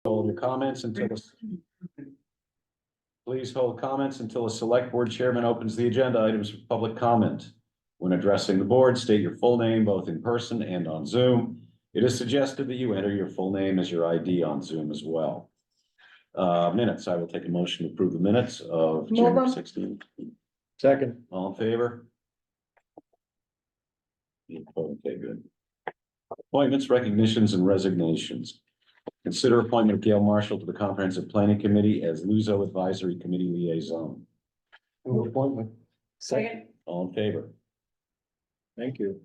Hold your comments until, please hold comments until a select board chairman opens the agenda items for public comment. When addressing the board, state your full name both in person and on Zoom. It is suggested that you enter your full name as your ID on Zoom as well. Minutes, I will take a motion to approve the minutes of January 16th. Second. All in favor? Okay, good. Appointments, recognitions, and resignations. Consider appointment of Gail Marshall to the Comprehensive Planning Committee as Luso Advisory Committee Liaison. Move appointment. Second. All in favor? Thank you.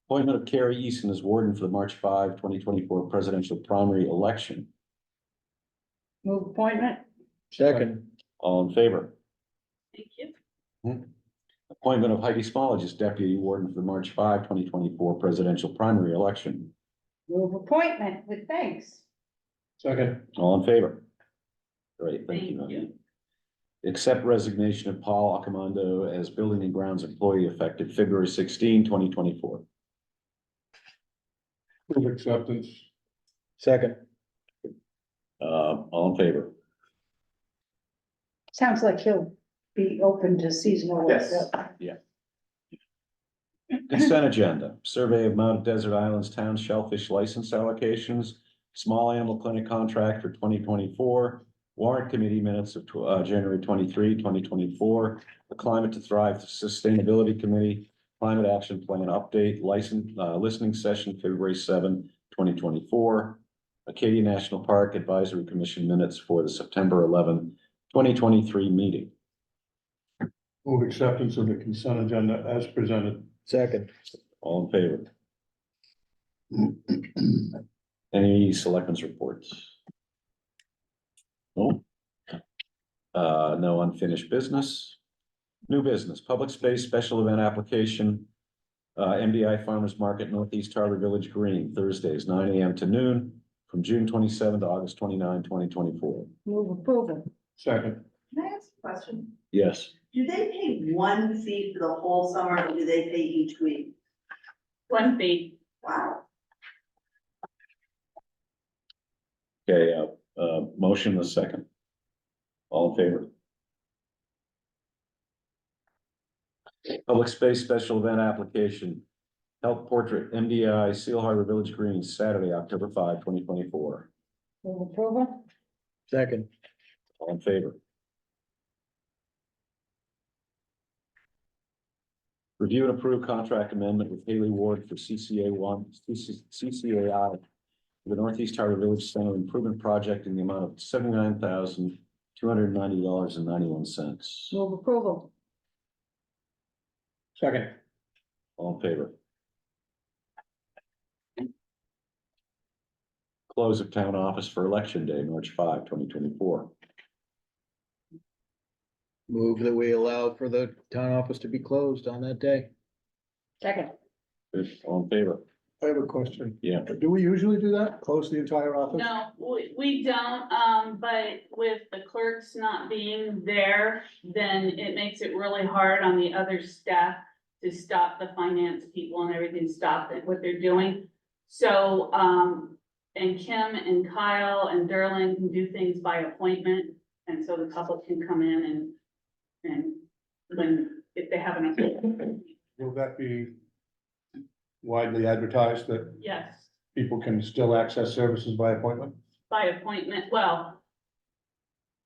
Appointment of Carrie Easton as warden for the March 5, 2024 presidential primary election. Move appointment. Second. All in favor? Thank you. Appointment of Heidi Smallage as deputy warden for the March 5, 2024 presidential primary election. Move appointment with thanks. Second. All in favor? Great, thank you. Thank you. Accept resignation of Paul Accomando as building and grounds employee effective February 16, 2024. Move acceptance. Second. All in favor? Sounds like he'll be open to seasonal work. Yes. Consent agenda, survey of Mount Desert Islands Town shellfish license allocations, small animal clinic contract for 2024, warrant committee minutes of January 23, 2024, the Climate to Thrive Sustainability Committee, climate action plan update, listening session February 7, 2024, Acadia National Park Advisory Commission minutes for the September 11, 2023 meeting. Move acceptance of the consent agenda as presented. Second. All in favor? Any selectmen's reports? No. No unfinished business. New business, public space special event application. MDI Farmers Market, Northeast Harbor Village Green, Thursdays, 9 AM to noon, from June 27 to August 29, 2024. Move approval. Second. Can I ask a question? Yes, Do they pay one fee for the whole summer or do they pay each week? One fee. Wow. okay, motion the second. All in favor? Public space special event application. Health portrait, MDI Seal Harbor Village Green, Saturday, October 5, 2024. Move approval. Second. All in favor? Review and approve contract amendment with Haley Ward for CCAI, the Northeast Harbor Village Center Improvement Project in the amount of $79,290.91. Move approval. Second. All in favor? Close of town office for election day, March 5, 2024. Move that we allow for the town office to be closed on that day. Second. Good. All in favor? I have a question. Yeah. Do we usually do that? Close the entire office? No, we don't, but with the clerks not being there, then it makes it really hard on the other staff to stop the finance people and everything, stop what they're doing. So, and Kim and Kyle and Derlin can do things by appointment, and so the public can come in and when, if they have an appointment. Will that be widely advertised that Yes, people can still access services by appointment? by appointment, well,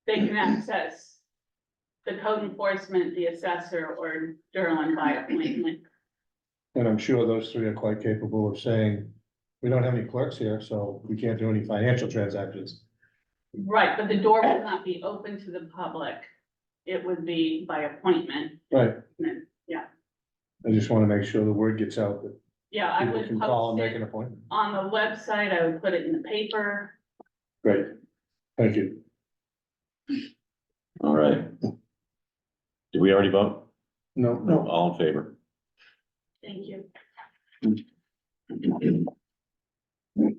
they can access the code enforcement, the assessor, or Derlin by appointment. And I'm sure those three are quite capable of saying, we don't have any clerks here, so we can't do any financial transactions. Right, but the door would not be open to the public. It would be by appointment. Right. And, yeah, I just want to make sure the word gets out that yeah, I people would can call and post make an it appointment. on the website. I would put it in the paper. Great. Thank you. All right. Did we already vote? No. All in favor? Thank you.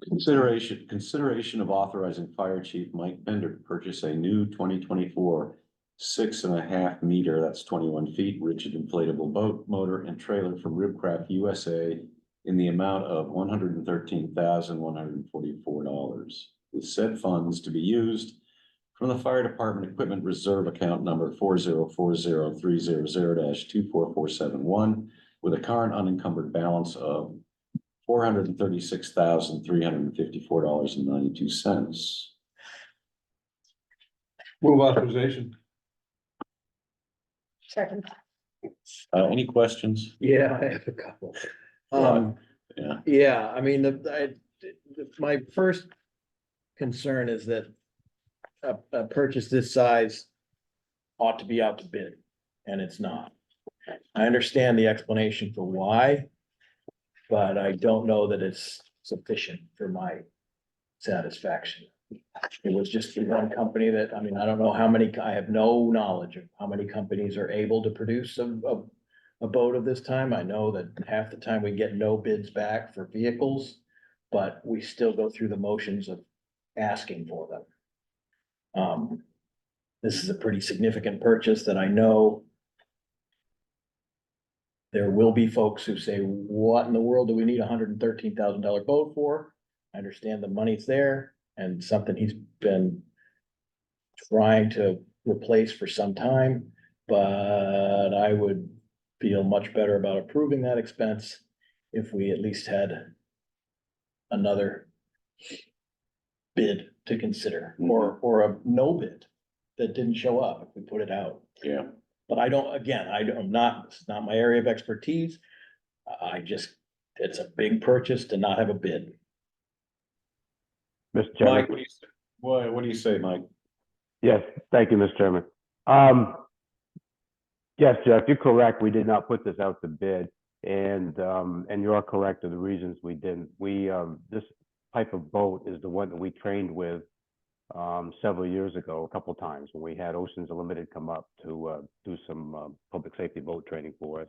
Consideration of authorizing Fire Chief Mike Bender to purchase a new 2024 6.5 meter, that's 21 feet, rigid inflatable boat motor and trailer from Ribcraft USA in the amount of $113,144, with said funds to be used from the fire department equipment reserve account number 4040300-24471, with a current unencumbered balance of $436,354.92. Move authorization. Second. Any questions? Yeah, I have a couple. Yeah, Yeah, I mean, my first concern is that a purchase this size ought to be out to bid, and it's not. I understand the explanation for why, but I don't know that it's sufficient for my satisfaction. It was just the one company that, I mean, I don't know how many, I have no knowledge of how many companies are able to produce a boat of this time. I know that half the time we get no bids back for vehicles, but we still go through the motions of asking for them. This is a pretty significant purchase that I know there will be folks who say, what in the world do we need $113,000 boat for? I understand the money's there and something he's been trying to replace for some time, but I would feel much better about approving that expense if we at least had another bid to consider, or a no bid that didn't show up if we put it out. yeah. But I don't, again, I'm not, it's not my area of expertise. It's a big purchase to not have a bid. Mr. Chairman. Mike, what do you say, Mike? Yes, thank you, Mr. Chairman. Yes, Jeff, you're correct. We did not put this out to bid, and you are correct of the reasons we didn't. This type of boat is the one that we trained with several years ago, a couple of times when we had Oceans Unlimited come up to do some public safety boat training for us.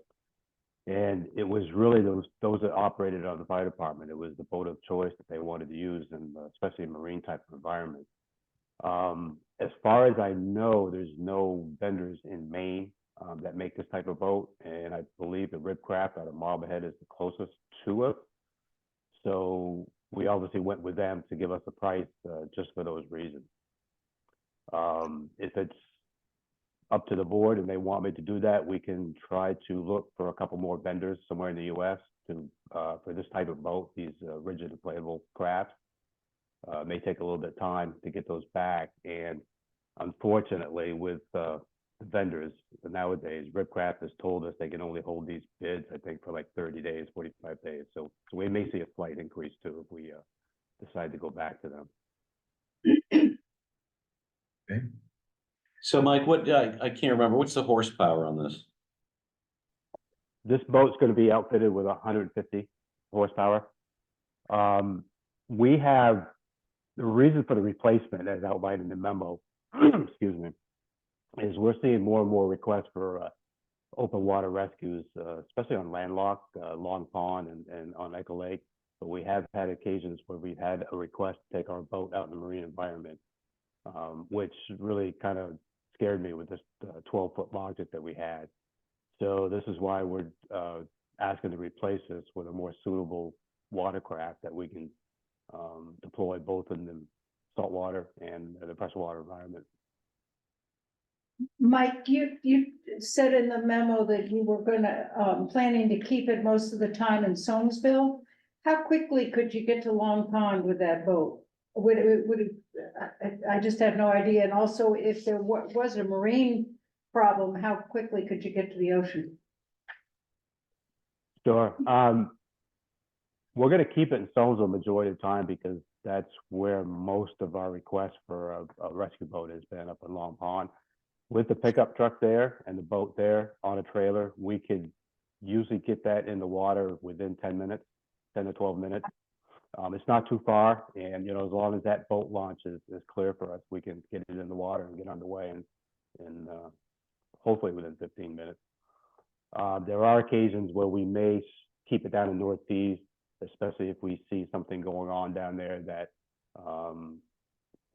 And it was really those that operated on the fire department. It was the boat of choice that they wanted to use, and especially in marine type of environment. As far as I know, there's no vendors in Maine that make this type of boat, and I believe the Ribcraft out of Marblehead is the closest to it. So we obviously went with them to give us a price just for those reasons. If it's up to the board and they want me to do that, we can try to look for a couple more vendors somewhere in the US to for this type of boat, these rigid inflatable crafts. May take a little bit of time to get those back, and unfortunately with vendors nowadays, Ribcraft has told us they can only hold these bids, I think, for like 30 days, 45 days. So we may see a slight increase too if we decide to go back to them. Okay. So Mike, I can't remember, what's the horsepower on this? This boat's going to be outfitted with 150 horsepower. We have the reason for the replacement, as outlined in the memo, excuse me, is we're seeing more and more requests for open water rescues, especially on landlocked, Long Pond and on Echo Lake. But we have had occasions where we've had a request to take our boat out in the marine environment, which really kind of scared me with this 12-foot logit that we had. So this is why we're asking to replace this with a more suitable watercraft that we can deploy both in the saltwater and the freshwater environment. Mike, you said in the memo that you were planning to keep it most of the time in Soamesville. How quickly could you get to Long Pond with that boat? I just have no idea. And also, if there was a marine problem, how quickly could you get to the ocean? Sure. We're going to keep it in Soamesville majority of the time because that's where most of our requests for a rescue boat has been, up in Long Pond. With the pickup truck there and the boat there on a trailer, we could usually get that in the water within 10 minutes, 10 to 12 minutes. It's not too far, and as long as that boat launch is clear for us, we can get it in the water and get underway and hopefully within 15 minutes. There are occasions where we may keep it down in North Seas, especially if we see something going on down there that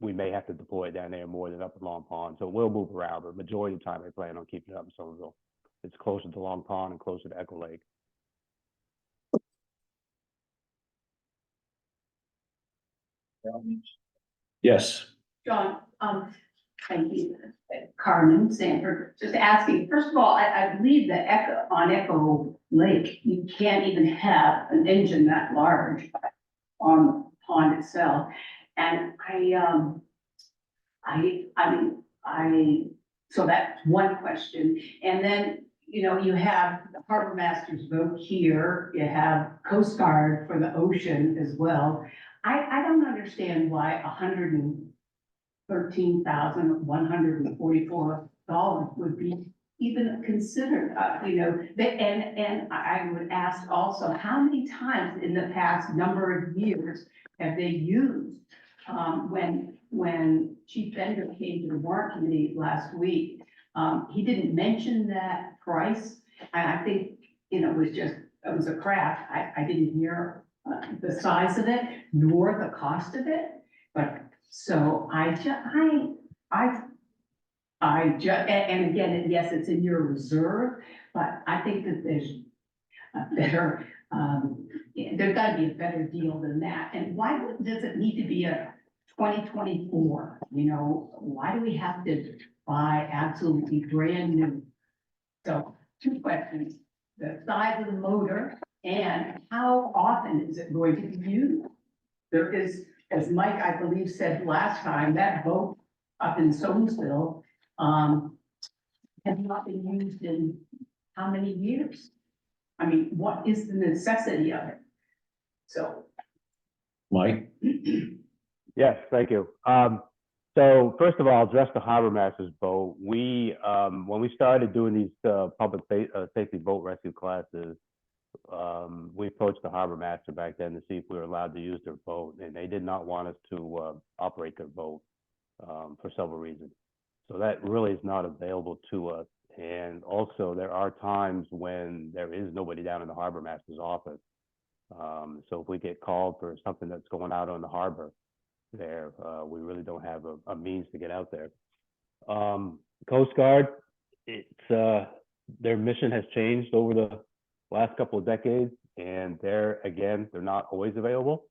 we may have to deploy it down there more than up in Long Pond. So we'll move around, but majority of the time I plan on keeping it up in Soamesville. It's closer to Long Pond and closer to Echo Lake. Yes, John, thank you, Carmen Sanford, just asking, first of all, I believe that on Echo Lake, you can't even have an engine that large on the pond itself. And so that's one question. And then, you know, you have the harbor master's boat here, you have Coast Guard for the ocean as well. I don't understand why $113,144 would be even considered, you know, and I would ask also, how many times in the past number of years have they used, when Chief Bender came to the warrant committee last week, he didn't mention that price, and I think, you know, it was a craft, I didn't hear the size of it, nor the cost of it, but so and again, yes, it's in your reserve, but I think that there's a better, there's gotta be a better deal than that. And why does it need to be a 2024? You know, why do we have to buy absolutely brand new? So 2 questions, the size of the motor and how often is it going to be used? There is, as Mike, I believe, said last time, that boat up in Soamesville, has not been used in how many years? I mean, what is the necessity of it? So. Mike? Yes, thank you. So first of all, address the harbor master's boat. We, when we started doing these public safety boat rescue classes, we approached the harbor master back then to see if we were allowed to use their boat, and they did not want us to operate their boat for several reasons. So that really is not available to us. And also, there are times when there is nobody down in the harbor master's office. So if we get called for something that's going out on the harbor there, we really don't have a means to get out there. Coast Guard, it's their mission has changed over the last couple of decades, and they're not always available.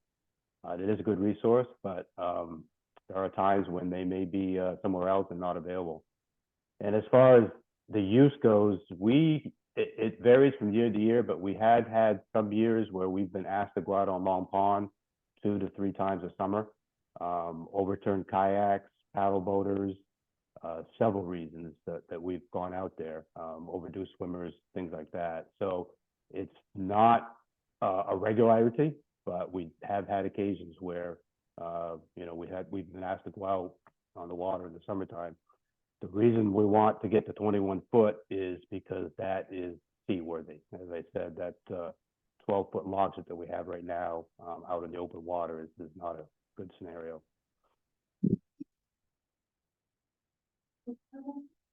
It is a good resource, but there are times when they may be somewhere else and not available. And as far as the use goes, it varies from year to year, but we had some years where we've been asked to go out on Long Pond 2 to 3 times a summer, overturned kayaks, paddle boaters, several reasons that we've gone out there, overdue swimmers, things like that. So it's not a regularity, but we have had occasions where, you know, we've been asked to go out on the water in the summertime. The reason we want to get to 21 foot is because that is seaworthy. As I said, that 12-foot launcher that we have right now out in the open water is not a good scenario.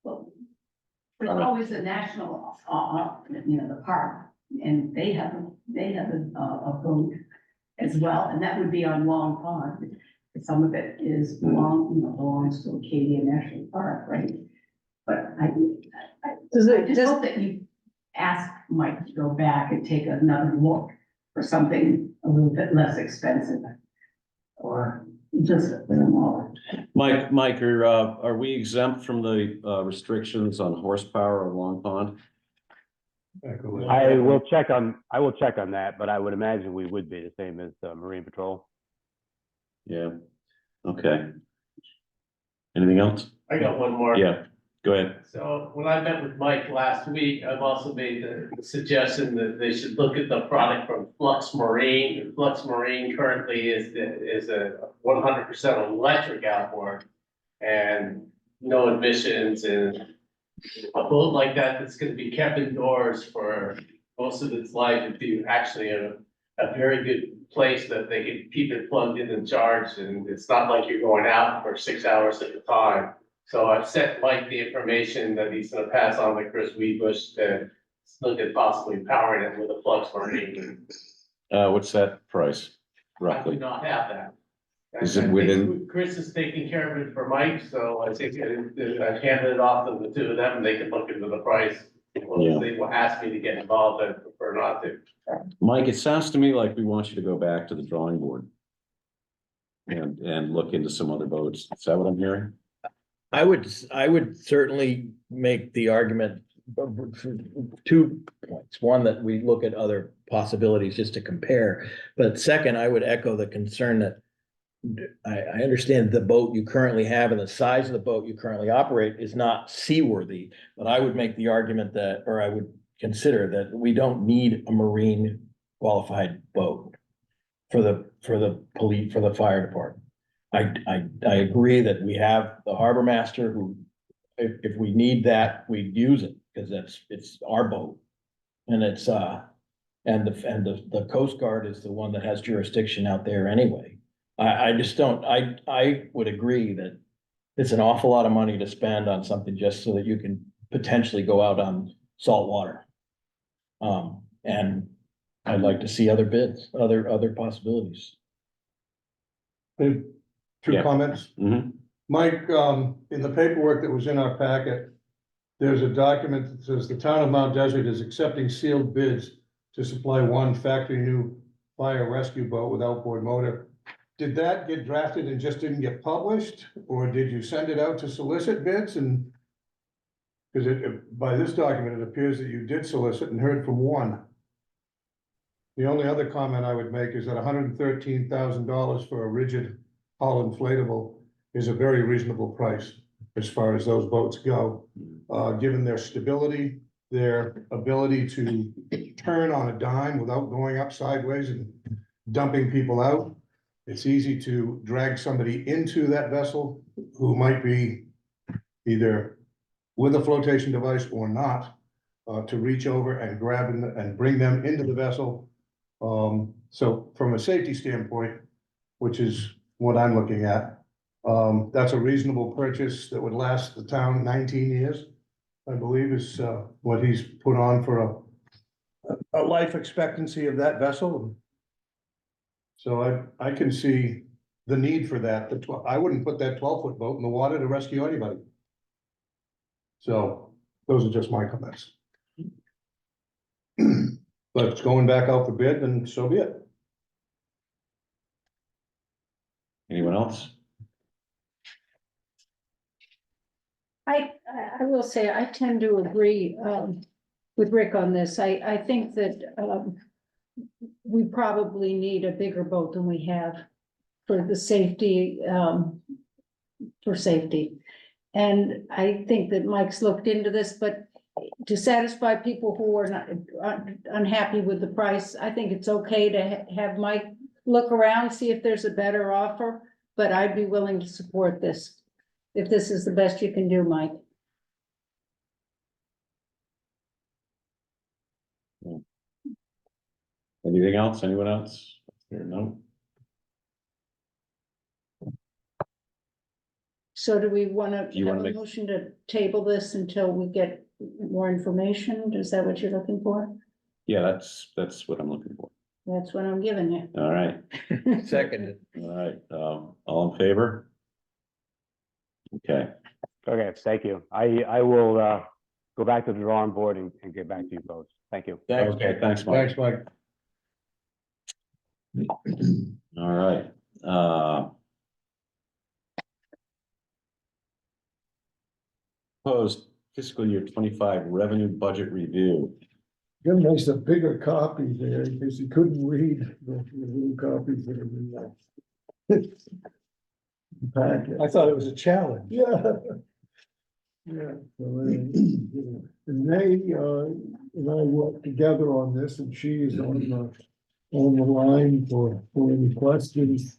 Well, there's always a national, you know, the park, and they have a boat as well, and that would be on Long Pond. Some of it is belongs to Acadia National Park, right? But I just hope that you ask Mike to go back and take another look for something a little bit less expensive, or just a smaller. Mike, are we exempt from the restrictions on horsepower on Long Pond? I will check on that, but I would imagine we would be the same as Marine Patrol. Yeah, okay. Anything else? I got one more. Yeah, go ahead. So when I met with Mike last week, I've also made the suggestion that they should look at the product from Flux Marine. And Flux Marine currently is a 100% electric outboard and no emissions, and a boat like that that's going to be kept indoors for most of its life would be actually a very good place that they can keep it plugged in and charged, and it's not like you're going out for 6 hours at a time. So I've sent Mike the information that he's gonna pass on to Chris Weebush to look at possibly powering it with a Flux Marine. What's that price I do roughly? not have that. Is it I think within- Chris is taking care of it for Mike, so I think I handed it off to the 2 of them, and they can look into the price. Well, Yeah. if they will ask me to get involved, I prefer not to. Mike, it sounds to me like we want you to go back to the drawing board. and look into some other boats. Is that what I'm hearing? I would certainly make the argument, 2 points. One, that we look at other possibilities just to compare. But second, I would echo the concern that I understand the boat you currently have and the size of the boat you currently operate is not seaworthy. But I would make the argument that, or I would consider that we don't need a marine qualified boat for the police, for the fire department. I agree that we have the harbor master who, if we need that, we'd use it, because it's our boat. And it's, and the Coast Guard is the one that has jurisdiction out there anyway. I just don't, I would agree that it's an awful lot of money to spend on something just so that you can potentially go out on salt water. And I'd like to see other bids, other possibilities. Two Yeah. comments. Mhm. Mike, in the paperwork that was in our packet, there's a document that says the town of Mount Desert is accepting sealed bids to supply one factory new fire rescue boat with outboard motor. Did that get drafted and just didn't get published, or did you send it out to solicit bids? And because by this document, it appears that you did solicit and heard from one. The only other comment I would make is that $113,000 for a rigid hull inflatable is a very reasonable price as far as those boats go. Given their stability, their ability to turn on a dime without going up sideways and dumping people out. It's easy to drag somebody into that vessel who might be either with a flotation device or not, to reach over and grab and bring them into the vessel. So from a safety standpoint, which is what I'm looking at, that's a reasonable purchase that would last the town 19 years, I believe is what he's put on for a life expectancy of that vessel. So I can see the need for that. I wouldn't put that 12-foot boat in the water to rescue anybody. So those are just my comments. But it's going back out for bid, and so be it. Anyone else? I will say, I tend to agree, with Rick on this. I think that, we probably need a bigger boat than we have for the safety, for safety. And I think that Mike's looked into this, but to satisfy people who are not unhappy with the price, I think it's okay to have Mike look around, see if there's a better offer, but I'd be willing to support this, if this is the best you can do, Mike. Anything else? Anyone else? Here, no? So do we want to You have wanna a make- motion to table this until we get more information? Is that what you're looking for? Yeah, that's what I'm looking for. That's what I'm giving you. All right, Seconded. all right, all in favor? Okay, Okay, thank you. I will go back to the drawing board and get back to you folks. Thank you. Thanks. okay, thanks, Mike. Thanks, Mike. All right, proposed fiscal year 25 revenue budget review. Jim makes a bigger copy there because he couldn't read the little copies that are in that packet. I thought it was a challenge. Yeah. Yeah, so, and they, and I worked together on this, and she is on the line for any questions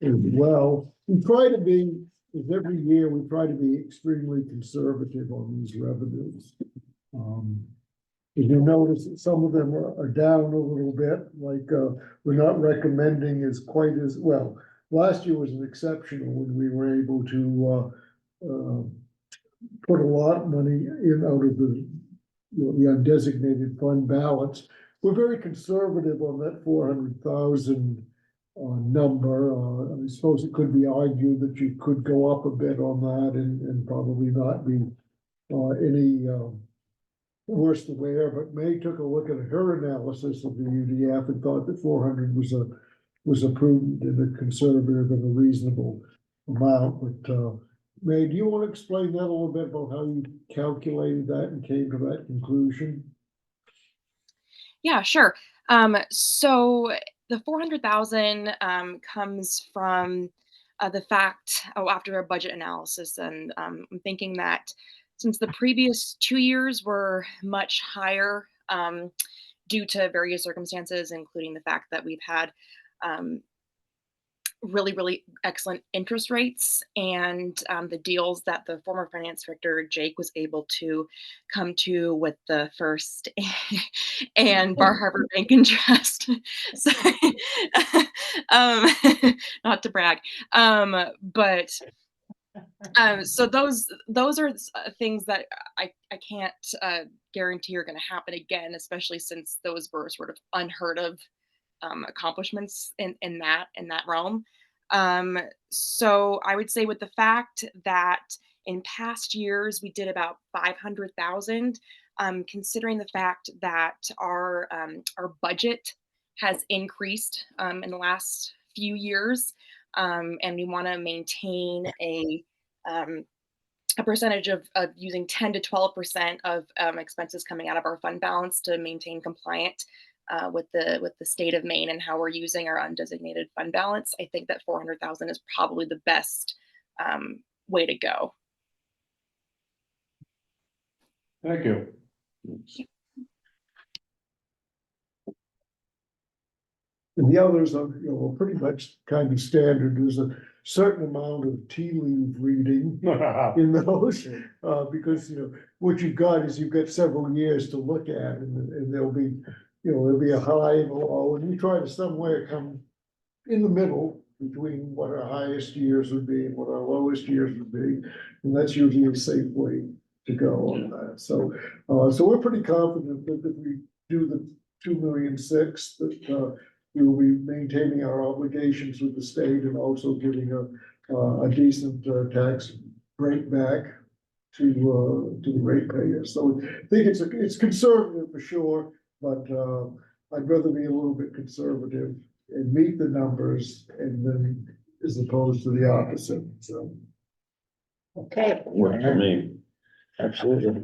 as well. We try to be, as every year, we try to be extremely conservative on these revenues. If you notice that some of them are down a little bit, like, we're not recommending as quite as, well, last year was an exceptional when we were able to, put a lot of money in out of the, the undesignated fund balance. We're very conservative on that 400,000 number. I suppose it could be argued that you could go up a bit on that and probably not be any worse than we are. But May took a look at her analysis of the UDF and thought that 400 was was a prudent and a conservative and a reasonable amount, but, May, do you want to explain that a little bit about how you calculated that and came to that conclusion? Yeah, sure. So the 400,000 comes from the fact, after a budget analysis, and I'm thinking that since the previous 2 years were much higher due to various circumstances, including the fact that we've had um, really excellent interest rates, and the deals that the former finance director Jake was able to come to with the First and Bar Harbor Bank and Trust. Sorry, um, not to brag, but so those are things that I can't guarantee are going to happen again, especially since those were sort of unheard of accomplishments in that realm. So I would say with the fact that in past years we did about 500,000, considering the fact that our budget has increased in the last few years, and we want to maintain a percentage of using 10 to 12% of expenses coming out of our fund balance to maintain compliant with the state of Maine and how we're using our undesignated fund balance. I think that 400,000 is probably the best way to go. Thank you. And the others are, pretty much kind of standard. There's a certain amount of tea leaf reading in those, because, what you've got is you've got several years to look at, and there'll be, there'll be a high and a low, and we try to somewhere come in the middle between what our highest years would be and what our lowest years would be, and that's usually a safe way to go on that. So, so we're pretty confident that if we do the 2,600,000, that we will be maintaining our obligations with the state and also giving a decent tax rate back to the ratepayers. So I think it's conservative for sure, but I'd rather be a little bit conservative and meet the numbers and then as opposed to the opposite. So Okay, Works for me. Absolutely.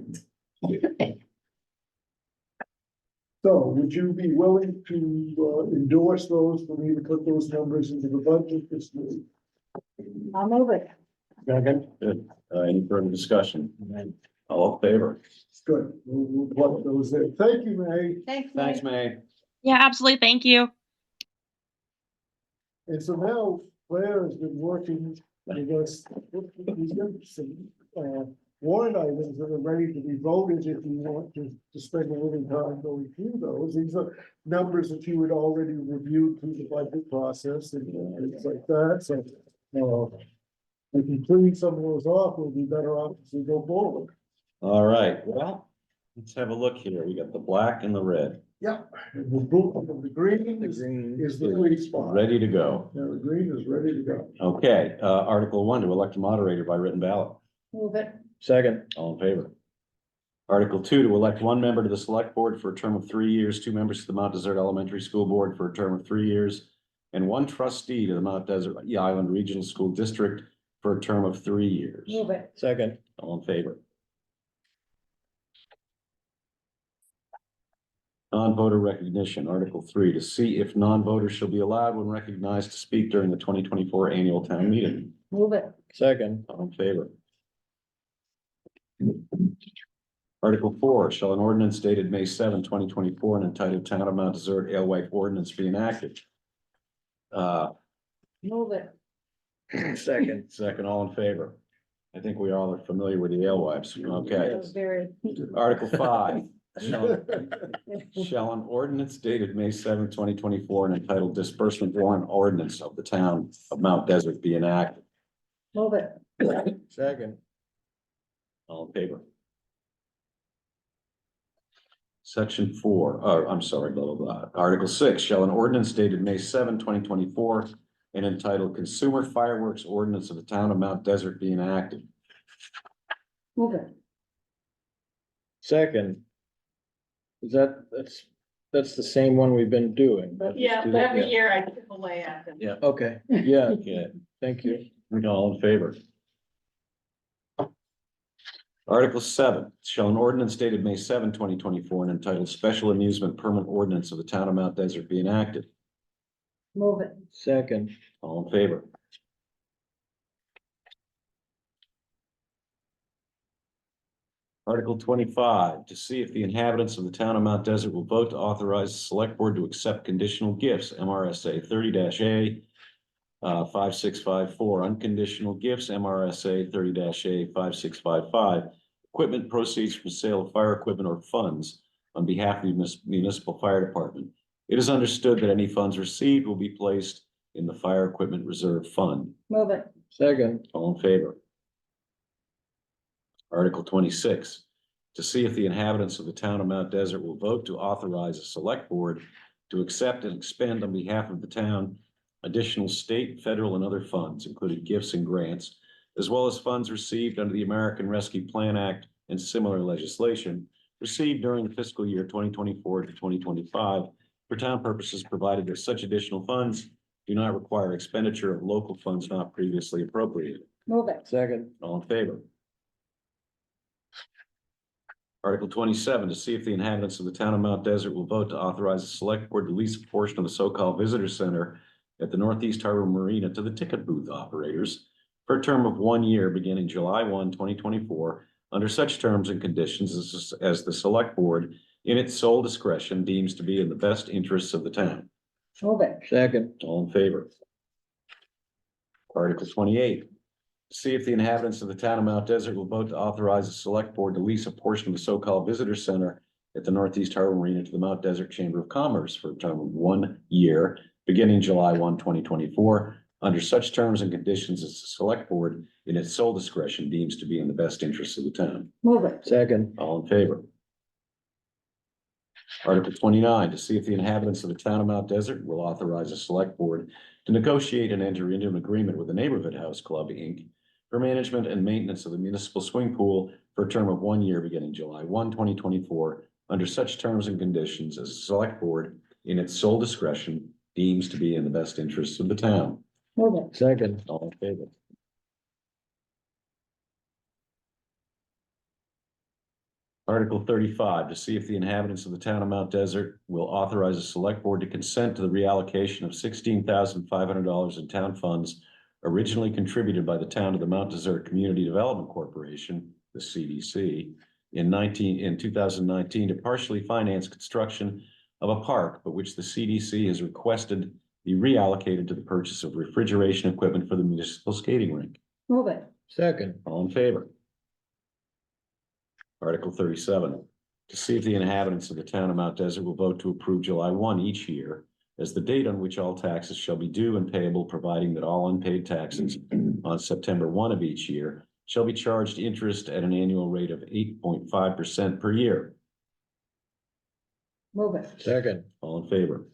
So would you be willing to endorse those for me to put those numbers into the budget this week? I'll move it. Good. Any further discussion? All in favor? Good. We'll plug those in. Thank you, May. Thanks, Thanks, Mike. May. Yeah, absolutely. Thank you. And so now Claire has been working with us. We've got some warrant items that are ready to be voted if you want to spend a little time going through those. These are numbers that you had already reviewed through the budget process and things like that. So if you clean some of those off, we'll be better off as we go forward. All right, well, let's have a look here. We got the black and the red. Yeah. And the blue, the green is the sweet spot. Ready to go. Now the green is ready to go. Okay, Article 1, to elect a moderator by written ballot. Move it. Second. All in favor? Article 2, to elect one member to the select board for a term of 3 years, 2 members to the Mount Desert Elementary School Board for a term of 3 years, and 1 trustee to the Mount Desert Island Regional School District for a term of 3 years. Move it. Second. All in favor? Non-voter recognition, Article 3, to see if non-voters shall be allowed when recognized to speak during the 2024 annual town meeting. Move it. Second. All in favor? Article 4, shall an ordinance dated May 7, 2024, and entitled Town of Mount Desert Alewife Ordinance be enacted? Move it. Second. Second, all in favor? I think we all are familiar with the alewives. Okay. That was very. Article 5, shall an ordinance dated May 7, 2024, and entitled Disbursement Warrant Ordinance of the Town of Mount Desert be enacted? Move it. Second. All in favor? Section 4, I'm sorry, blah, blah, blah. Article 6, shall an ordinance dated May 7, 2024, and entitled Consumer Fireworks Ordinance of the Town of Mount Desert be enacted? Move it. Second. That's That's the same one we've been doing. But Yeah, do that, every yeah. year I chip away at them. Yeah. Okay, yeah, Okay, thank you. all in favor? Article 7, shall an ordinance dated May 7, 2024, and entitled Special Amusement Permit Ordinance of the Town of Mount Desert be enacted? Move it. Second, All in favor? Article 25, to see if the inhabitants of the town of Mount Desert will vote to authorize the select board to accept conditional gifts, MRSA 30-A 5654, unconditional gifts, MRSA 30-A 5655, equipment proceeds from sale of fire equipment or funds on behalf of the municipal fire department. It is understood that any funds received will be placed in the fire equipment reserve fund. Move it. second, All in favor? Article 26, to see if the inhabitants of the town of Mount Desert will vote to authorize a select board to accept and expend on behalf of the town additional state, federal, and other funds, including gifts and grants, as well as funds received under the American Rescue Plan Act and similar legislation received during the fiscal year 2024 to 2025 for town purposes, provided that such additional funds do not require expenditure of local funds not previously appropriated. Move it. second, All in favor? Article 27, to see if the inhabitants of the town of Mount Desert will vote to authorize the select board to lease a portion of the so-called visitor center at the Northeast Harbor Marina to the ticket booth operators for a term of 1 year beginning July 1, 2024, under such terms and conditions as the select board in its sole discretion deems to be in the best interests of the town. Move it. second, All in favor? Article 28, see if the inhabitants of the town of Mount Desert will vote to authorize the select board to lease a portion of the so-called visitor center at the Northeast Harbor Marina to the Mount Desert Chamber of Commerce for a term of 1 year, beginning July 1, 2024, under such terms and conditions as the select board in its sole discretion deems to be in the best interests of the town. Move it. second, All in favor? Article 29, to see if the inhabitants of the town of Mount Desert will authorize a select board to negotiate and enter into an agreement with the Neighborhood House Club, Inc. for management and maintenance of the municipal swimming pool for a term of 1 year beginning July 1, 2024, under such terms and conditions as the select board in its sole discretion deems to be in the best interests of the town. Move it. second, All in favor? Article 35, to see if the inhabitants of the town of Mount Desert will authorize a select board to consent to the reallocation of $16,500 in town funds originally contributed by the town to the Mount Desert Community Development Corporation, the CDC, in 2019 to partially finance construction of a park, but which the CDC has requested be reallocated to the purchase of refrigeration equipment for the municipal skating rink. Move it. second, All in favor? Article 37, to see if the inhabitants of the town of Mount Desert will vote to approve July 1 each year as the date on which all taxes shall be due and payable, providing that all unpaid taxes on September 1 of each year shall be charged interest at an annual rate of 8.5% per year. Move it. second, All in favor?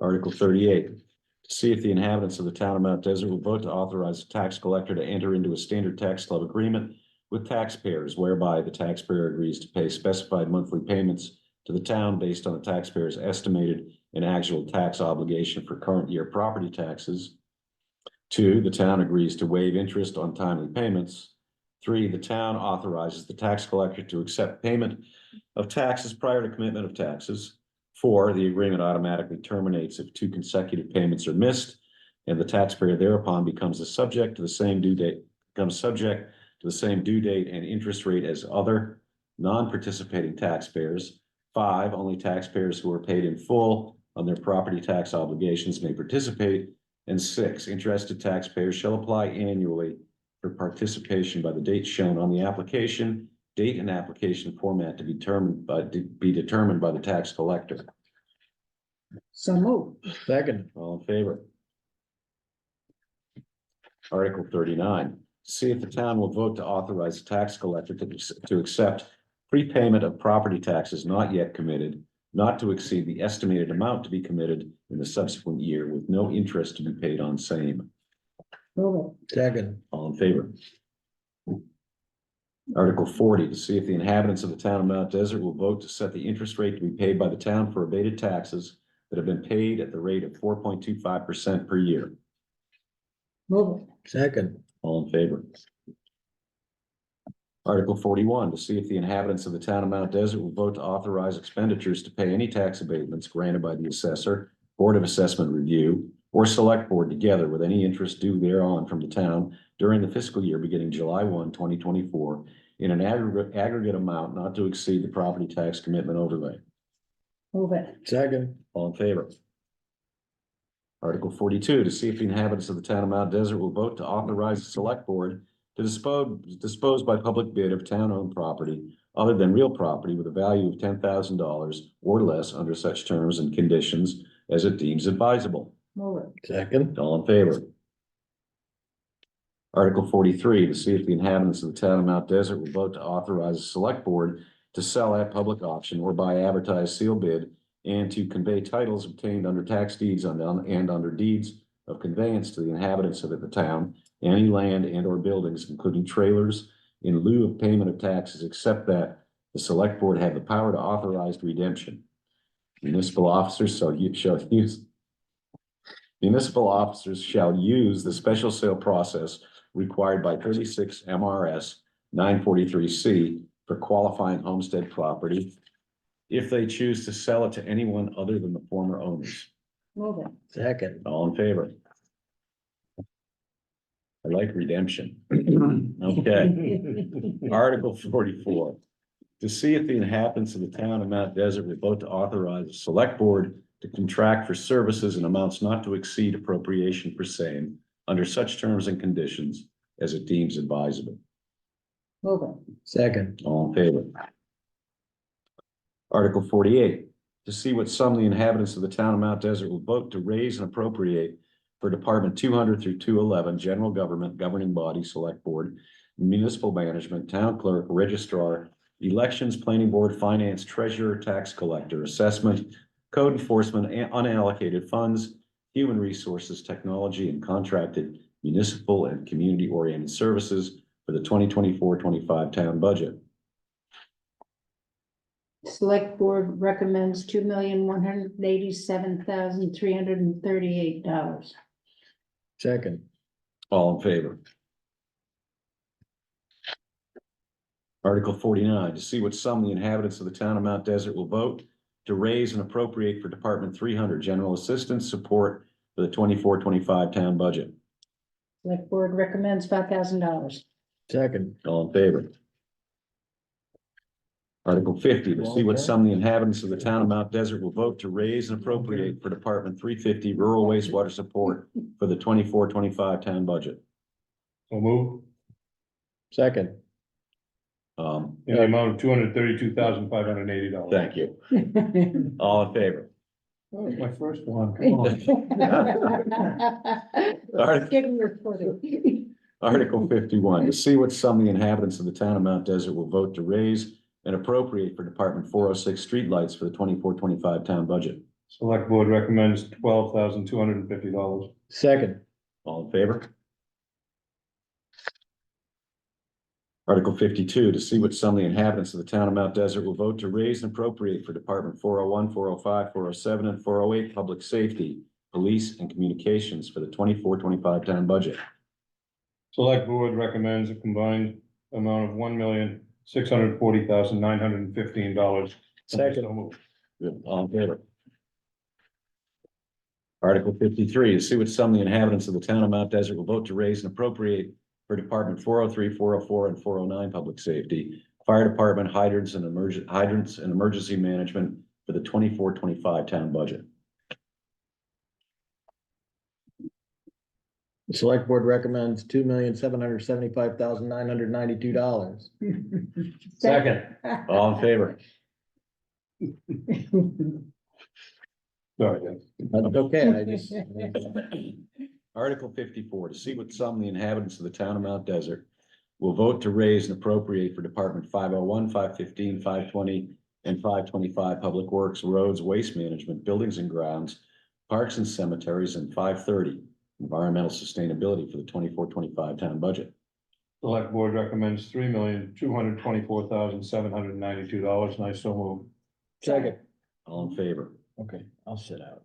Article 38, to see if the inhabitants of the town of Mount Desert will vote to authorize the tax collector to enter into a standard tax club agreement with taxpayers whereby the taxpayer agrees to pay specified monthly payments to the town based on the taxpayer's estimated and actual tax obligation for current year property taxes. 2, the town agrees to waive interest on timely payments. 3, the town authorizes the tax collector to accept payment of taxes prior to commitment of taxes. 4, the agreement automatically terminates if 2 consecutive payments are missed, and the taxpayer thereupon becomes subject to the same due date and interest rate as other non-participating taxpayers. 5, only taxpayers who are paid in full on their property tax obligations may participate. And 6, interested taxpayers shall apply annually for participation by the date shown on the application, date and application format to be determined by the tax collector. So move. second, All in favor? Article 39, see if the town will vote to authorize the tax collector to accept prepayment of property taxes not yet committed, not to exceed the estimated amount to be committed in the subsequent year with no interest to be paid on same. Move second, All in favor? Article 40, to see if the inhabitants of the town of Mount Desert will vote to set the interest rate to be paid by the town for abated taxes that have been paid at the rate of 4.25% per year. Move it. Second. All in favor? Article 41, to see if the inhabitants of the town of Mount Desert will vote to authorize expenditures to pay any tax abatements granted by the assessor, Board of Assessment Review, or Select Board together with any interest due thereon from the town during the fiscal year beginning July 1, 2024, in an aggregate amount not to exceed the property tax commitment overlay. Move it. Second. All in favor? Article 42, to see if the inhabitants of the town of Mount Desert will vote to authorize the Select Board to dispose by public bid of town-owned property other than real property with a value of $10,000 or less under such terms and conditions as it deems advisable. Move it. Second. All in favor? Article 43, to see if the inhabitants of the town of Mount Desert will vote to authorize the Select Board to sell at public auction or by advertised sealed bid and to convey titles obtained under tax deeds and under deeds of conveyance to the inhabitants of the town, any land and or buildings, including trailers, in lieu of payment of taxes, except that the Select Board have the power to authorize redemption. Municipal officers shall use the special sale process required by 36 MRS 943C for qualifying homestead property if they choose to sell it to anyone other than the former owners. Move it. Second. All in favor? I like redemption. Okay. Article 44, to see if the inhabitants of the town of Mount Desert will vote to authorize the Select Board to contract for services in amounts not to exceed appropriation for same under such terms and conditions as it deems advisable. Move it. Second. All in favor? Article 48, to see what sum the inhabitants of the town of Mount Desert will vote to raise and appropriate for Department 200 through 211, General Government, Governing Body, Select Board, Municipal Management, Town Clerk, Registrar, Elections, Planning Board, Finance, Treasurer, Tax Collector, Assessment, Code Enforcement, and unallocated funds, Human Resources, Technology, and contracted municipal and community-oriented services for the 2024-25 town budget. Select Board recommends $2,187,338. Second. All in favor? Article 49, to see what sum the inhabitants of the town of Mount Desert will vote to raise and appropriate for Department 300 General Assistance Support for the 24-25 town budget. Select Board recommends $5,000. Second. All in favor? Article 50, to see what sum the inhabitants of the town of Mount Desert will vote to raise and appropriate for Department 350 Rural Wastewater Support for the 24-25 town budget. So move, Second. in the amount of $232,580. Thank you. All in favor? That was my first one, come on. Article- Give me your footing. Article 51, to see what sum the inhabitants of the town of Mount Desert will vote to raise and appropriate for Department 406 streetlights for the 24-25 town budget. Select Board recommends $12,250. Second. All in favor? Article 52, to see what sum the inhabitants of the town of Mount Desert will vote to raise and appropriate for Department 401, 405, 407, and 408 Public Safety, Police, and Communications for the 24-25 town budget. Select Board recommends a combined amount of $1,640,915. Second. Good. All in favor? Article 53, to see what sum the inhabitants of the town of Mount Desert will vote to raise and appropriate for Department 403, 404, and 409 Public Safety, Fire Department, hydrants and emergency management for the 24-25 town budget. The Select Board recommends $2,775,992. Second. All in favor? Sorry, guys. That's okay, I just. Article 54, to see what sum the inhabitants of the town of Mount Desert will vote to raise and appropriate for Department 501, 515, 520, and 525 Public Works, Roads, Waste Management, Buildings and Grounds, Parks and Cemeteries, and 530 Environmental Sustainability for the 24-25 town budget. Select Board recommends $3,224,792, and I so move. Second. All in favor? Okay, I'll sit out.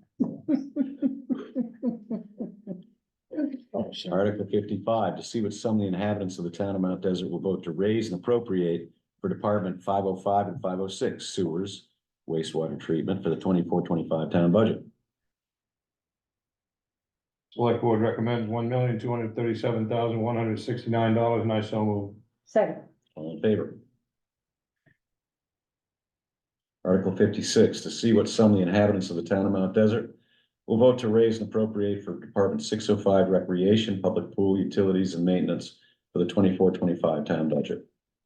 Article 55, to see what sum the inhabitants of the town of Mount Desert will vote to raise and appropriate for Department 505 and 506 sewers, wastewater treatment for the 24-25 town budget. Select Board recommends $1,237,169, and I so move. Second. All in favor? Article 56, to see what sum the inhabitants of the town of Mount Desert will vote to raise and appropriate for Department 605 Recreation, Public Pool, Utilities, and Maintenance for the 24-25 town budget.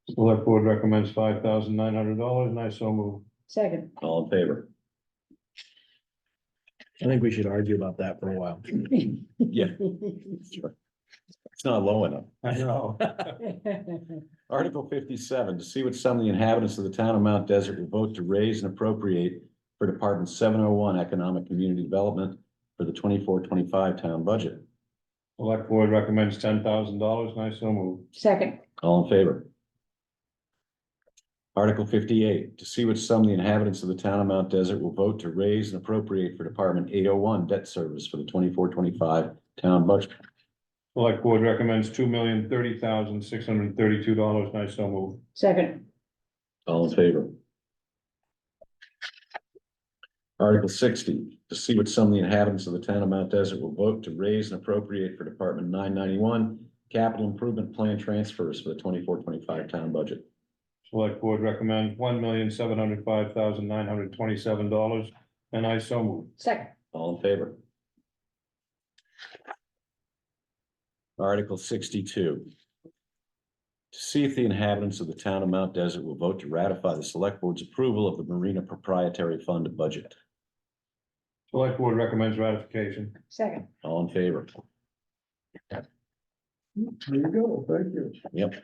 Select Board recommends $5,900, and I so move. Second. All in favor? I think we should argue about that for a while. Yeah. Sure. It's not low enough. I know. Article 57, to see what sum the inhabitants of the town of Mount Desert will vote to raise and appropriate for Department 701 Economic Community Development for the 24-25 town budget. Select Board recommends $10,000, and I so move. Second. All in favor? Article 58, to see what sum the inhabitants of the town of Mount Desert will vote to raise and appropriate for Department 801 Debt Service for the 24-25 town budget. Select Board recommends $2,030,632, and I so move. Second. All in favor? Article 60, to see what sum the inhabitants of the town of Mount Desert will vote to raise and appropriate for Department 991 Capital Improvement Plan transfers for the 24-25 town budget. Select Board recommends $1,705,927, and I so move. Second. All in favor? Article 62. To see if the inhabitants of the town of Mount Desert will vote to ratify the Select Board's approval of the Marina Proprietary Fund budget. Select Board recommends ratification. Second. All in favor? There you go, thank you. Yep.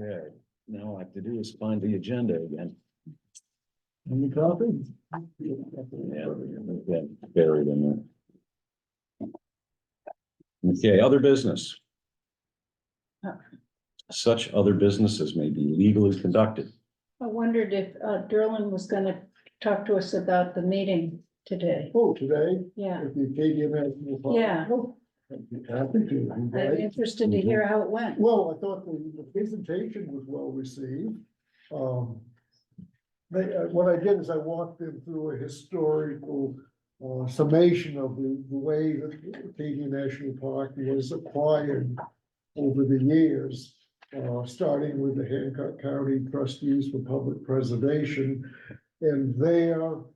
Okay, now all I have to do is find the agenda again. Any copy? Yeah, buried in there. Okay, other business. Such other businesses may be legally conducted. I wondered if Derlin was gonna talk to us about the meeting today. Oh, today, Yeah, at the Acadian National Park. Yeah. Oh, I'd be happy to. I'm Right? interested to hear how it went. Well, I thought the presentation was well received. What I did is I walked them through a historical summation of the way that Acadian National Park was acquired over the years, starting with the Hancock County Trustees for Public Preservation. And their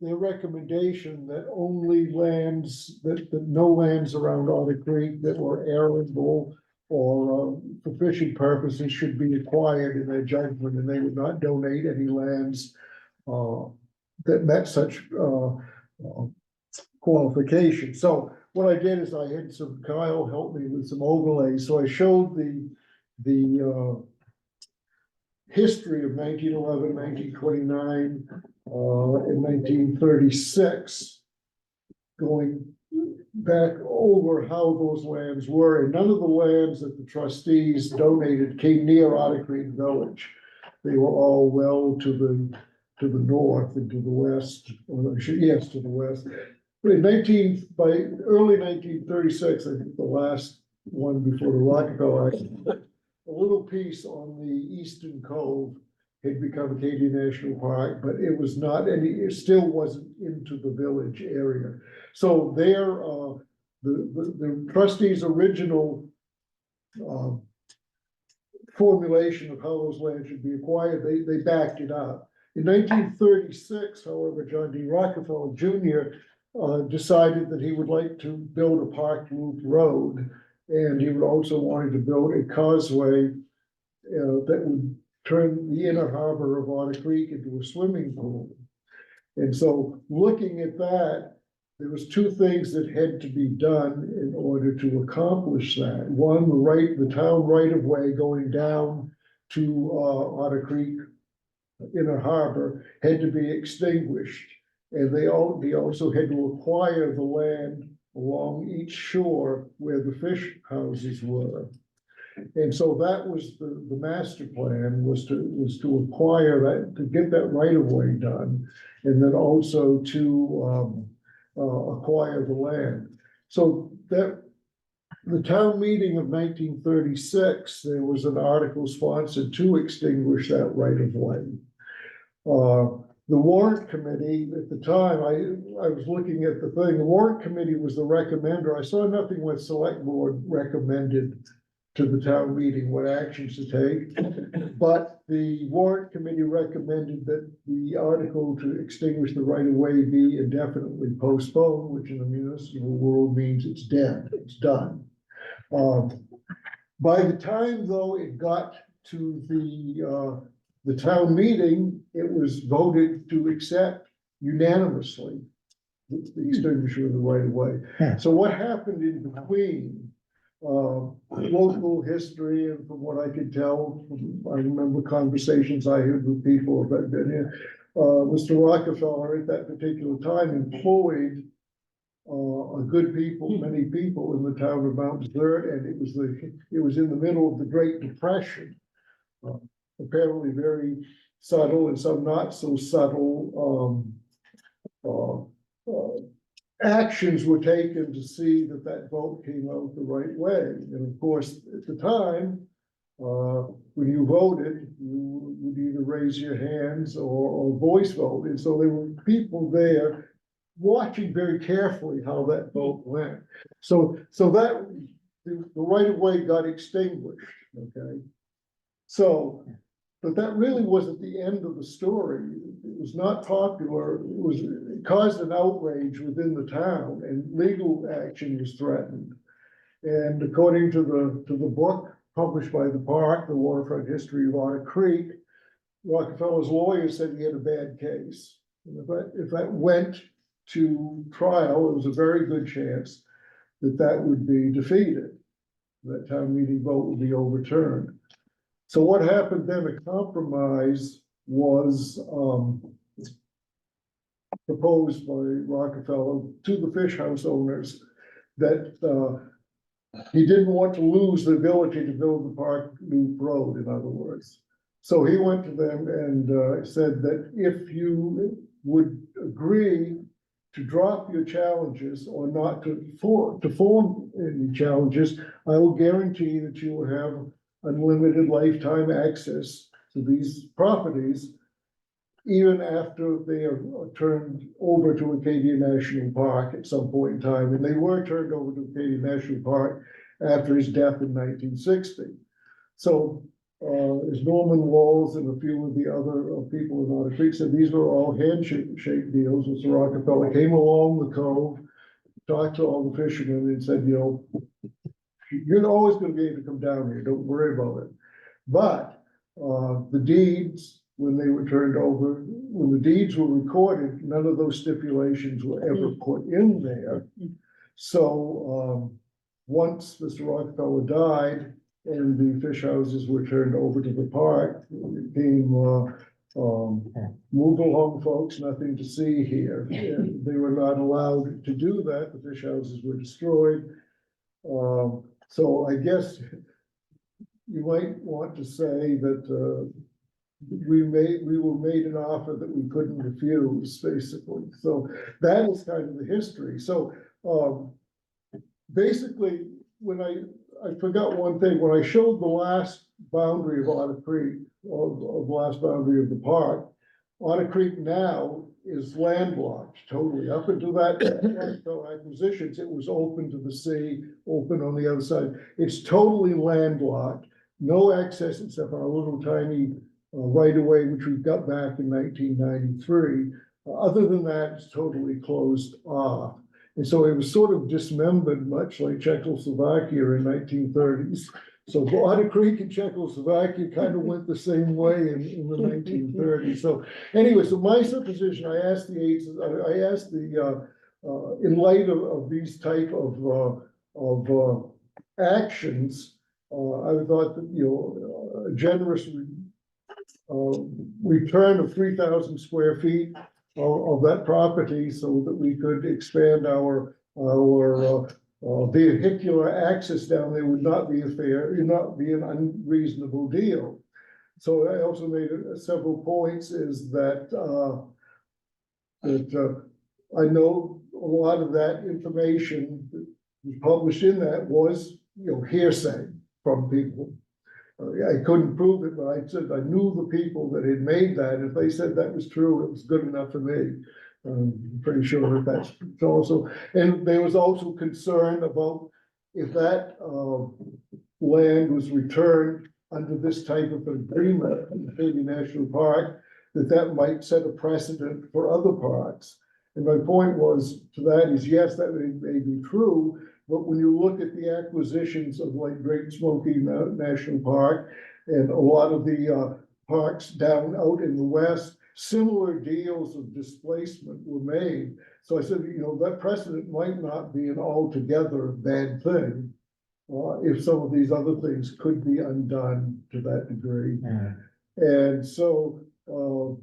recommendation that only lands, that no lands around Otter Creek that were arable or for fishing purposes should be acquired in their judgment, and they would not donate any lands that met such qualifications. So what I did is I had Kyle help me with some overlays. So I showed the history of 1911, 1929, in 1936, going back over how those lands were, and none of the lands that the trustees donated came near Otter Creek Village. They were all well to the north and to the west, or yes, to the west. But by early 1936, I think the last one before the Rockefeller Act, a little piece on the eastern cove had become Acadian National Park, but it was not it still wasn't into the village area. So there, the trustees' original formulation of how those lands should be acquired, they backed it up. In 1936, however, John D. Rockefeller Jr. Decided that he would like to build a park loop road, and he would also wanted to build a causeway that would turn the inner harbor of Otter Creek into a swimming pool. And so looking at that, there was two things that had to be done in order to accomplish that. One, the town right of way going down to Otter Creek Inner Harbor had to be extinguished. And they also had to acquire the land along each shore where the fish houses were. And so that was the master plan, was to acquire that, to get that right of way done, and then also to acquire the land. So that, the town meeting of 1936, there was an article sponsored to extinguish that right of way. The warrant committee at the time, I was looking at the thing, the warrant committee was the recommender. I saw nothing what select board recommended to the town meeting, what actions to take. But the warrant committee recommended that the article to extinguish the right of way be indefinitely postponed, which in the municipal world means it's dead, it's done. By the time though it got to the town meeting, it was voted to accept unanimously the extinguishment of the right of way. So what happened in between, local history, and from what I could tell, I remember conversations I had with people that had been here, Mr. Rockefeller at that particular time employed a good people, many people in the town of Mount Desert, and it was in the middle of the Great Depression. Apparently very subtle and some not so subtle actions were taken to see that that vote came out the right way. And of course, at the time, when you voted, you would either raise your hands or voice vote. And so there were people there watching very carefully how that vote went. So that the right of way got extinguished, okay? So, but that really wasn't the end of the story. It was not popular. It caused an outrage within the town, and legal action was threatened. And according to the book published by the park, The Waterfront History of Otter Creek, Rockefeller's lawyer said he had a bad case. And if that went to trial, it was a very good chance that that would be defeated. That town meeting vote would be overturned. So what happened then, a compromise was proposed by Rockefeller to the fish house owners that he didn't want to lose the ability to build the Park Loop Road, in other words. So he went to them and said that if you would agree to drop your challenges or not to form any challenges, I will guarantee that you will have unlimited lifetime access to these properties, even after they are turned over to Acadia National Park at some point in time. And they were turned over to Acadia National Park after his death in 1960. So as Norman Walls and a few of the other people in Otter Creek said, these were all handshake deals. Mr. Rockefeller came along the cove, talked to all the fishermen and said, you know, you're always going to be able to come down here. Don't worry about it. But the deeds, when they were turned over, when the deeds were recorded, none of those stipulations were ever put in there. So once Mr. Rockefeller died and the fish houses were turned over to the park, it became move along, folks, nothing to see here. And they were not allowed to do that. The fish houses were destroyed. So I guess you might want to say that we were made an offer that we couldn't refuse, basically. So that is kind of the history. So basically, when I forgot one thing, when I showed the last boundary of Otter Creek, of the last boundary of the park, Otter Creek now is landlocked totally. Up until that acquisitions, it was open to the sea, open on the other side. It's totally landlocked, no access except for a little tiny right of way, which we got back in 1993. Other than that, it's totally closed off. And so it was sort of dismembered, much like Czechoslovakia in 1930s. So Otter Creek and Czechoslovakia kind of went the same way in the 1930s. So anyway, so my supposition, I asked the aides, I asked the, in light of these type of actions, I thought that, you know, a generous return of 3,000 square feet of that property so that we could expand our vehicular access down there would not be not be an unreasonable deal. So I also made several points is that, I know a lot of that information that was published in that was, hearsay from people. I couldn't prove it, but I said I knew the people that had made that. If they said that was true, it was good enough for me. I'm pretty sure that that's also, and there was also concern about if that land was returned under this type of agreement in the Haiti National Park, that might set a precedent for other parks. And my point was to that is, yes, that may be true, but when you look at the acquisitions of like Great Smoky National Park and a lot of the parks down out in the west, similar deals of displacement were made. So I said, that precedent might not be an altogether bad thing. If some of these other things could be undone to that degree. And so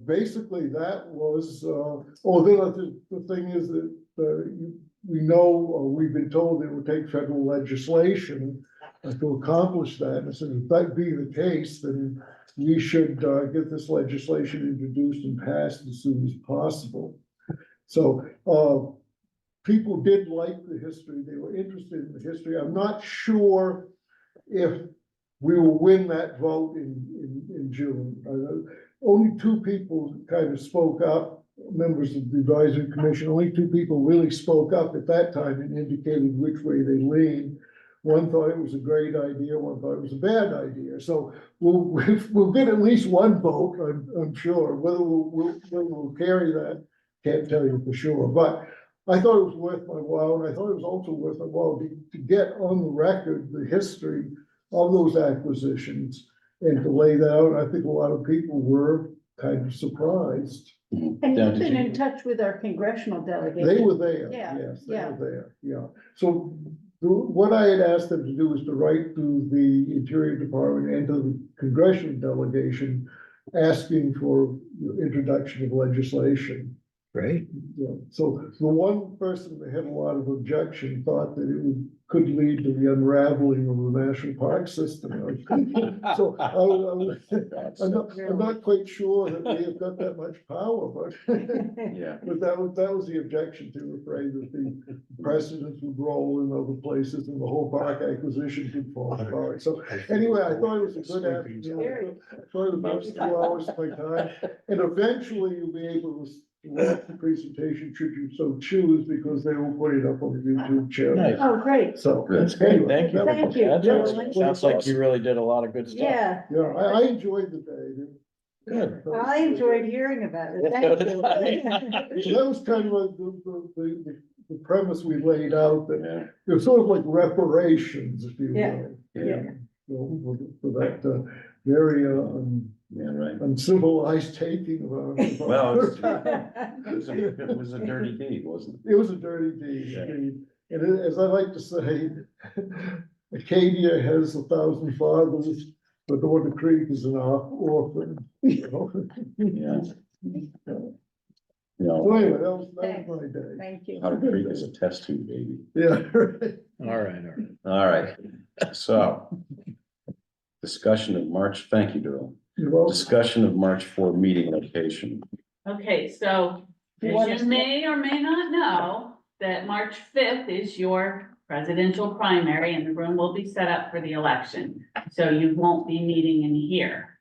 basically that was, then the thing is that we know, or we've been told it will take federal legislation to accomplish that. And I said, if that be the case, then we should get this legislation introduced and passed as soon as possible. So people did like the history. They were interested in the history. I'm not sure if we will win that vote in June. Only two people kind of spoke up, members of the advisory commission. Only two people really spoke up at that time and indicated which way they leaned. One thought it was a great idea, one thought it was a bad idea. So we'll get at least one vote, I'm sure. Whether we'll carry that, can't tell you for sure. But I thought it was worth my while, and I thought it was also worth my while to get on the record the history of those acquisitions and to lay that out. I think a lot of people were kind of surprised. And you've been in touch with our congressional delegation. They were there, Yeah, yes, they yeah. were there, yeah. So what I had asked them to do was to write to the Interior Department and to the congressional delegation asking for introduction of legislation. Great. Yeah, so the one person that had a lot of objection thought that it could lead to the unraveling of the national park system. So I'm not quite sure that we have got that much power, but Yeah. but that was the objection to, afraid that the precedents would roll in other places and the whole park acquisition would fall apart. So anyway, I thought it was a good afternoon. I thought it was about 2 hours of my time, and eventually you'll be able to watch the presentation should you so choose, because they will put it up on the YouTube channel. Nice. Oh, great. So That's great. anyway, Thank you. that was- Thank you. That's- Sounds like you really did a lot of good stuff. Yeah, Yeah, I enjoyed the day. Good. I enjoyed hearing about it. So Thank did I. you. So that was kind of like the premise we laid out, that Yeah. it was sort of like reparations, if you Yeah, will. yeah. For that very Yeah, right. uncivilized taking of our. Well, it was a dirty deed, wasn't it? It was a dirty deed, Yeah. indeed. And as I like to say, Acadia has 1,000 fathers, but the Water Creek is an orphan. You know? Yeah. So You anyway, know, that was my day. Thank you. Powder Creek is a test tube, baby. Yeah, right. All right. All right, so. Discussion of March, thank you, Daryl. You're welcome. Discussion of March 4 meeting location. Okay, so as you may or may not know, that March 5th is your presidential primary and the room will be set up for the election. So you won't be meeting in here.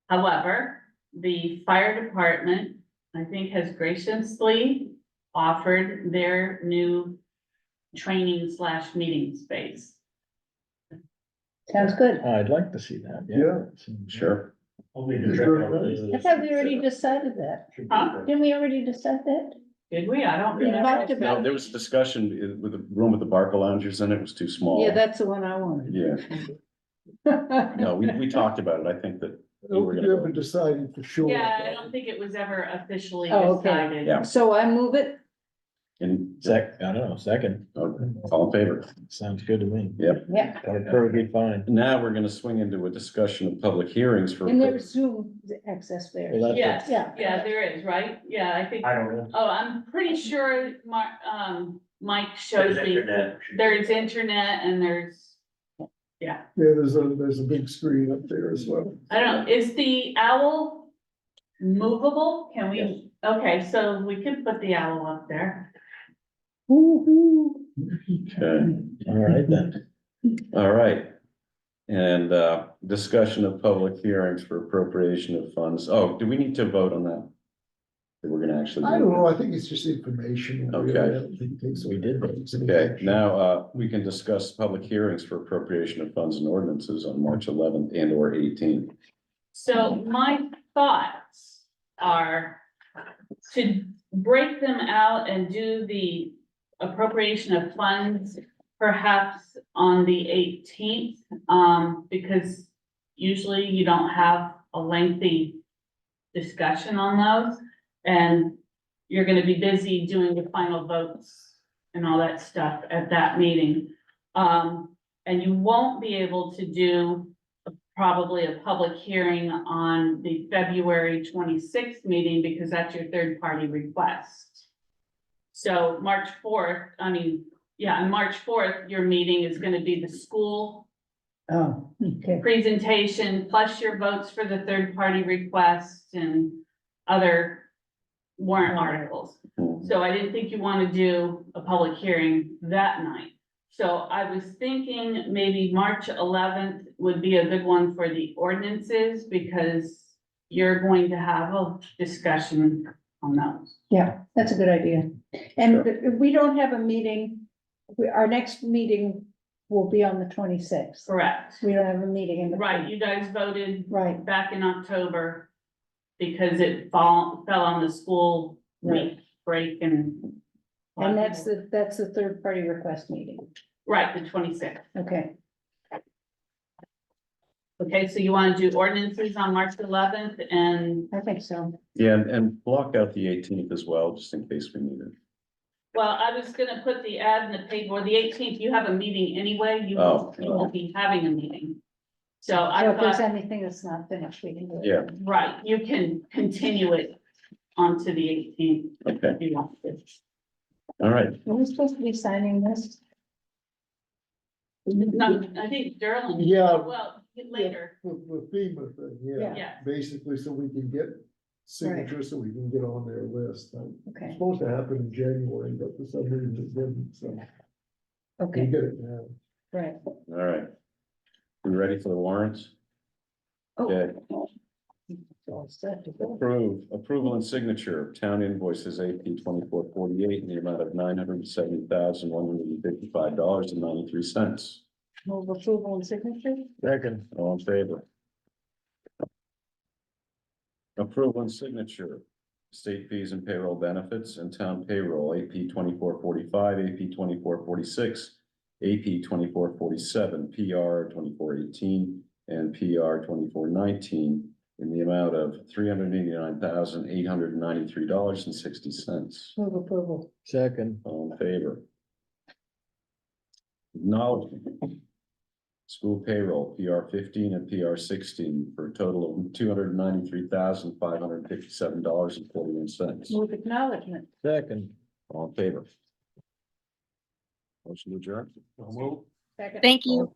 However, the fire department, I think, has graciously offered their new training/meeting space. Sounds good. I'd like to see that. Yeah. Sure. I thought we already decided that. Huh? Didn't we already decide that? Did we? I don't We remember. talked about- No, there was discussion with the room with the Barca loungers in it was too small. Yeah, that's the one I wanted. Yeah, no, we talked about it. I think that you were You gonna. haven't decided for sure. Yeah, I don't think it was ever officially Oh, okay. decided. Yeah. So I move it. I don't know, second, Okay, all in favor? sounds good to me. Yep. Yeah, Perfectly fine. Now we're gonna swing into a discussion of public hearings for. and there's Zoom access there. Well, that's- Yes, Yeah. yeah, there is, right? Yeah, I think. I don't know. Oh, I'm pretty sure Mike showed me, there's internet and there's, Yeah, there's a big screen up there as well. I don't know, is the owl movable? Can Yes. we, okay, so we could put the owl up there. Okay, All right then. all right. And discussion of public hearings for appropriation of funds. Oh, do we need to vote on that? That we're gonna actually. I don't know, I think it's just information. Okay. I don't think it takes. We did vote. Okay, now we can discuss public hearings for appropriation of funds and ordinances on March 11th and or 18th. So my thoughts are to break them out and do the appropriation of funds perhaps on the 18th, because usually you don't have a lengthy discussion on those. And you're gonna be busy doing the final votes and all that stuff at that meeting. And you won't be able to do probably a public hearing on the February 26th meeting because that's your third party request. So March 4th, on March 4th, your meeting is gonna be the school Oh, okay. presentation plus your votes for the third party request and other warrant articles. So I didn't think you want to do a public hearing that night. So I was thinking maybe March 11th would be a good one for the ordinances because you're going to have a discussion on those. Yeah, that's a good idea. And if we don't have a meeting, our next meeting will be on the 26th. Correct. We don't have a meeting in the. Right, you guys voted Right, back in October because it fell on the school week break and. and that's the third party request meeting. Right, the 26th. Okay, Okay, so you want to do ordinances on March 11th and, I think so. Yeah, and block out the 18th as well, just in case we need it. well, I was gonna put the ad in the paper, the 18th, you have a meeting anyway, you won't be having a meeting. So So I if there's thought, anything that's not finished, we can do it. Yeah. right, you can continue it onto the 18th Okay, if you want to. all right. Are we supposed to be signing this? No, I think Derlin. Yeah. Well, later, With FEMA thing, yeah, yeah, basically, so we can get signatures, so we can get on their list. It's Okay, supposed to happen in January, but for some reason it didn't, so we okay, get it now. right. All right. We ready for the warrants? Oh. Okay, All set to go. approval and signature of town invoices AP 2448 in the amount of $970,155.93. Move approval and signature? Second. All in favor? Approval and signature, state fees and payroll benefits and town payroll, AP 2445, AP 2446, AP 2447, PR 2418, and PR 2419 in the amount of $389,893.60. Move approval. Second. All in favor? Acknowledgement. School payroll, PR 15 and PR 16 for a total of $293,557.41. Move acknowledgement. Second. All in favor? Motion to adjourn. Second. Thank you.